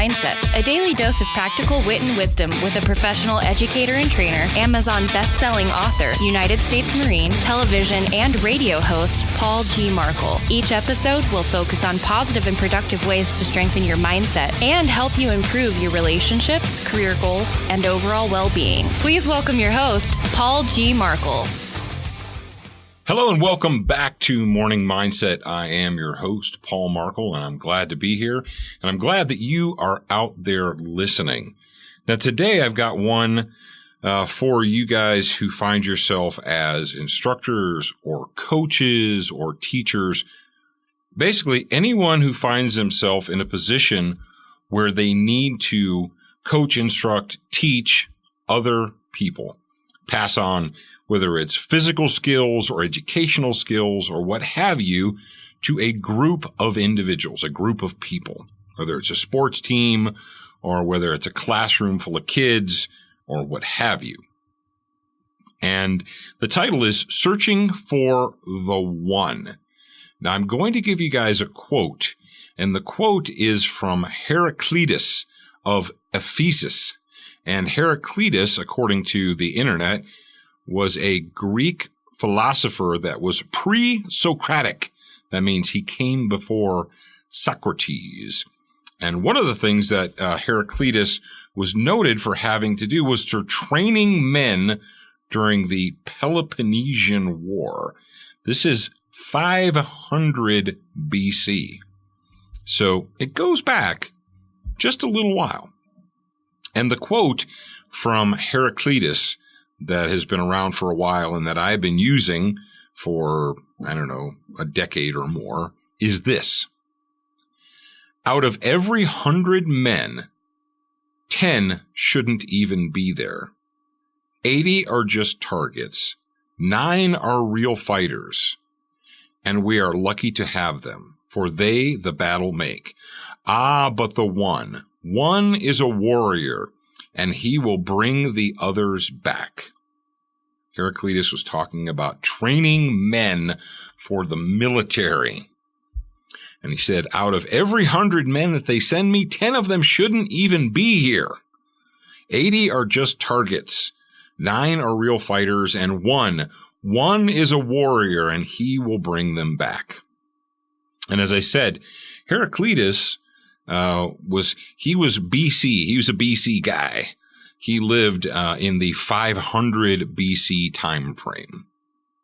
Mindset, a daily dose of practical wit and wisdom with a professional educator and trainer, Amazon best-selling author, United States Marine, television and radio host, Paul G. Markel. Each episode will focus on positive and productive ways to strengthen your mindset and help you improve your relationships, career goals, and overall well-being. Please welcome your host, Paul G. Markel. Hello and welcome back to Morning Mindset. I am your host, Paul Markel, and I'm glad to be here. And I'm glad that you are out there listening. Now, today I've got one for you guys who find yourself as instructors or coaches or teachers. Basically, anyone who finds themselves in a position where they need to coach, instruct, teach other people, pass on whether it's physical skills or educational skills or what have you, to a group of individuals, a group of people, whether it's a sports team or whether it's a classroom full of kids or what have you. And the title is Searching for the One. Now, I'm going to give you guys a quote, and the quote is from Heraclitus of Ephesus. And Heraclitus, according to the internet, was a Greek philosopher that was pre-socratic. That means he came before Socrates. And one of the things that Heraclitus was noted for having to do was to training men during the Peloponnesian War. This is 500 BC. So it goes back just a little while. And the quote from Heraclitus that has been around for a while and that I've been using for, a decade or more is this. Out of every 100 men, 10 shouldn't even be there. 80 are just targets. 9 are real fighters. And we are lucky to have them, for they the battle make. Ah, but the one is a warrior, and he will bring the others back. Heraclitus was talking about training men for the military. And he said, out of every 100 men that they send me, 10 of them shouldn't even be here. 80 are just targets. 9 are real fighters, and one is a warrior, and he will bring them back. And as I said, Heraclitus was BC. He was a BC guy. He lived in the 500 BC time frame.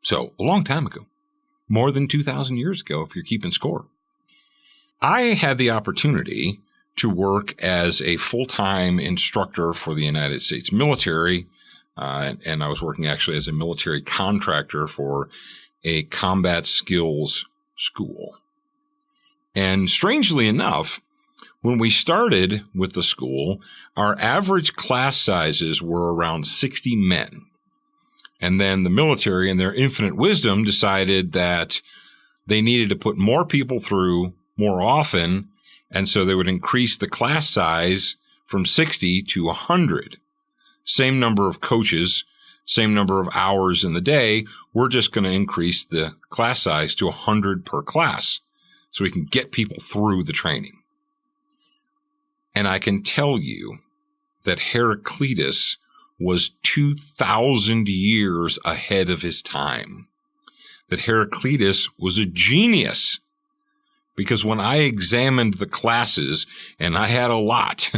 So a long time ago, more than 2,000 years ago, if you're keeping score. I had the opportunity to work as a full-time instructor for the United States military, and I was working actually as a military contractor for a combat skills school. And strangely enough, when we started with the school, our average class sizes were around 60 men. And then the military, in their infinite wisdom, decided that they needed to put more people through more often, and so they would increase the class size from 60 to 100. Same number of coaches, same number of hours in the day. We're just going to increase the class size to 100 per class so we can get people through the training. And I can tell you that Heraclitus was 2,000 years ahead of his time. That Heraclitus was a genius. Because when I examined the classes, and I had a lot,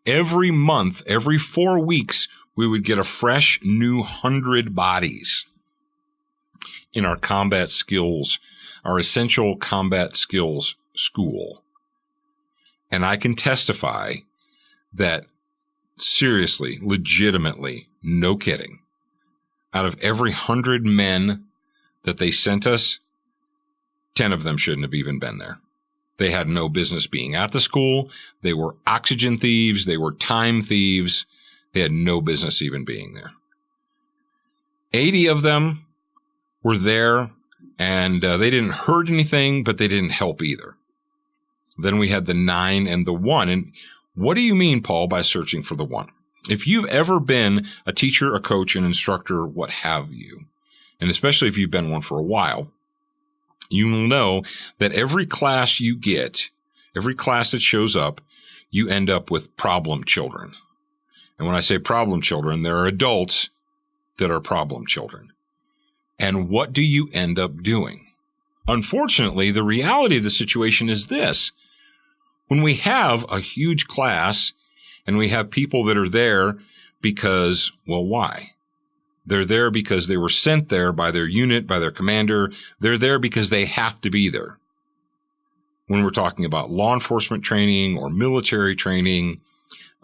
every month, every 4 weeks, we would get a fresh new 100 bodies in our combat skills, our essential combat skills school. And I can testify that seriously, legitimately, no kidding, out of every 100 men that they sent us, 10 of them shouldn't have even been there. They had no business being at the school. They were oxygen thieves. They were time thieves. They had no business even being there. 80 of them were there, and they didn't hurt anything, but they didn't help either. Then we had the 9 and the 1. And what do you mean, Paul, by searching for the one? If you've ever been a teacher, a coach, an instructor, what have you, and especially if you've been one for a while, you will know that every class you get, every class that shows up, you end up with problem children. And when I say problem children, there are adults that are problem children. And what do you end up doing? Unfortunately, the reality of the situation is this. When we have a huge class and we have people that are there because, well, why? They're there because they were sent there by their unit, by their commander. They're there because they have to be there. When we're talking about law enforcement training or military training,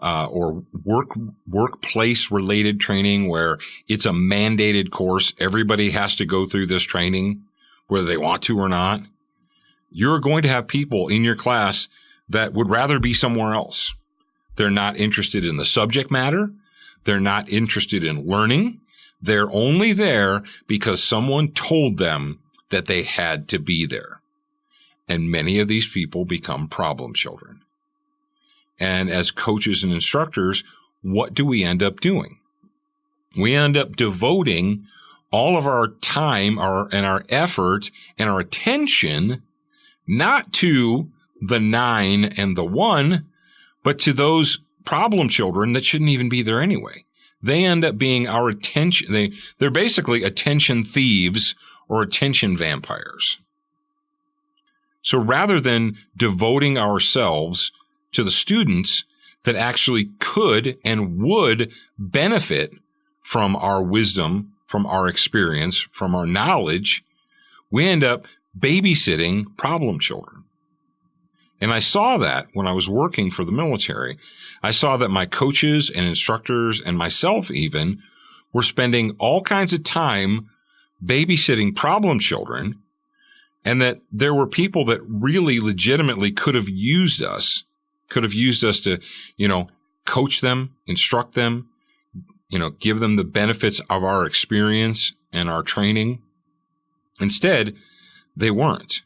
or workplace related training where it's a mandated course, everybody has to go through this training, whether they want to or not, you're going to have people in your class that would rather be somewhere else. They're not interested in the subject matter. They're not interested in learning. They're only there because someone told them that they had to be there. And many of these people become problem children. And as coaches and instructors, what do we end up doing? We end up devoting all of our time and our effort and our attention not to the 9 and the 1, but to those problem children that shouldn't even be there anyway. They end up being our attention. They're basically attention thieves or attention vampires. So rather than devoting ourselves to the students that actually could and would benefit from our wisdom, from our experience, from our knowledge, we end up babysitting problem children. And I saw that when I was working for the military. I saw that my coaches and instructors and myself even were spending all kinds of time babysitting problem children, and that there were people that really legitimately could have used us to, coach them, instruct them, give them the benefits of our experience and our training. Instead, they weren't.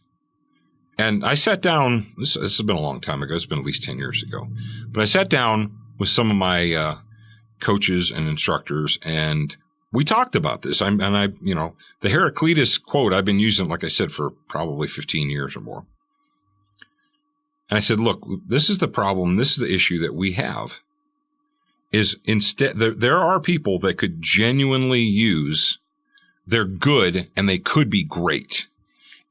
And I sat down, this has been a long time ago, it's been at least 10 years ago, but I sat down with some of my coaches and instructors, and we talked about this. The Heraclitus quote, I've been using, like I said, for probably 15 years or more. And I said, look, this is the problem. This is the issue that we have is instead there are people that could genuinely use, they're good and they could be great.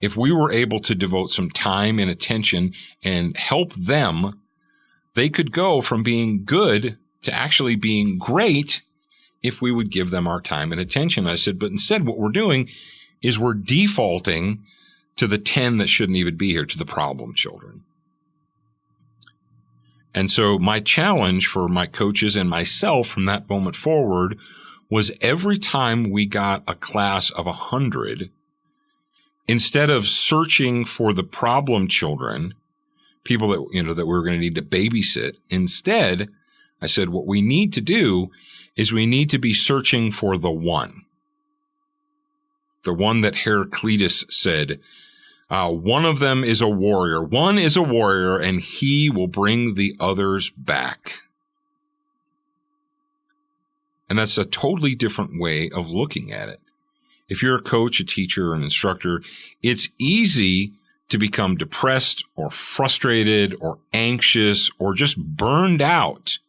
If we were able to devote some time and attention and help them, they could go from being good to actually being great if we would give them our time and attention. I said, but instead what we're doing is we're defaulting to the 10 that shouldn't even be here, to the problem children. And so my challenge for my coaches and myself from that moment forward was every time we got a class of 100, instead of searching for the problem children, people that, that we were going to need to babysit, instead, I said, what we need to do is we need to be searching for the one that Heraclitus said, one of them is a warrior. One is a warrior, and he will bring the others back. And that's a totally different way of looking at it. If you're a coach, a teacher, an instructor, it's easy to become depressed or frustrated or anxious or just burned out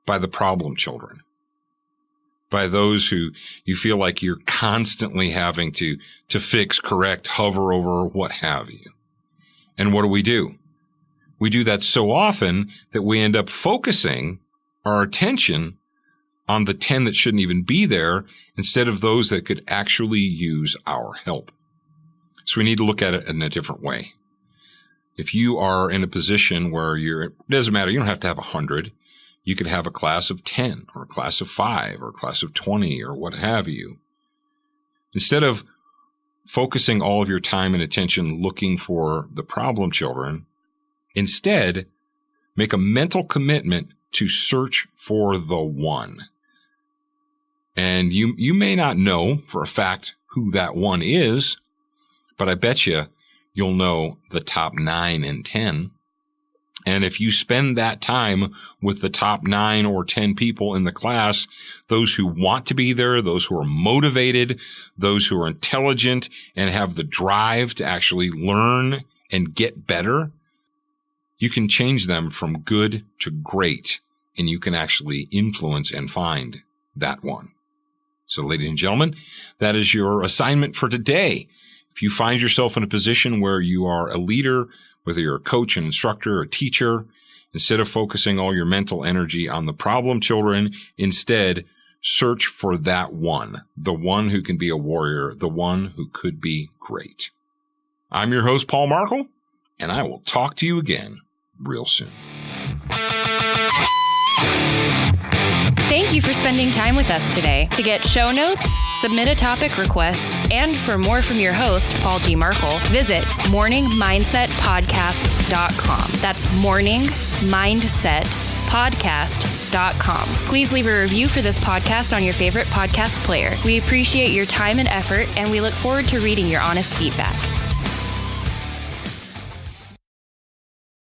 by the problem children, by those who you feel like you're constantly having to fix, correct, hover over, what have you. And what do? We do that so often that we end up focusing our attention on the 10 that shouldn't even be there instead of those that could actually use our help. So we need to look at it in a different way. If you are in a position where it doesn't matter, you don't have to have 100. You could have a class of 10 or a class of 5 or a class of 20 or what have you. Instead of focusing all of your time and attention looking for the problem children, instead, make a mental commitment to search for the one. And you may not know for a fact who that one is, but I bet you'll know the top 9 and 10. And if you spend that time with the top 9 or 10 people in the class, those who want to be there, those who are motivated, those who are intelligent and have the drive to actually learn and get better, you can change them from good to great, and you can actually influence and find that one. So, ladies and gentlemen, that is your assignment for today. If you find yourself in a position where you are a leader, whether you're a coach, an instructor, a teacher, instead of focusing all your mental energy on the problem children, instead search for that one, the one who can be a warrior, the one who could be great. I'm your host, Paul Markel, and I will talk to you again real soon. Thank you for spending time with us today. To get show notes, submit a topic request, and for more from your host, Paul G. Markel, visit morningmindsetpodcast.com. That's morningmindsetpodcast.com. Please leave a review for this podcast on your favorite podcast player. We appreciate your time and effort, and we look forward to reading your honest feedback.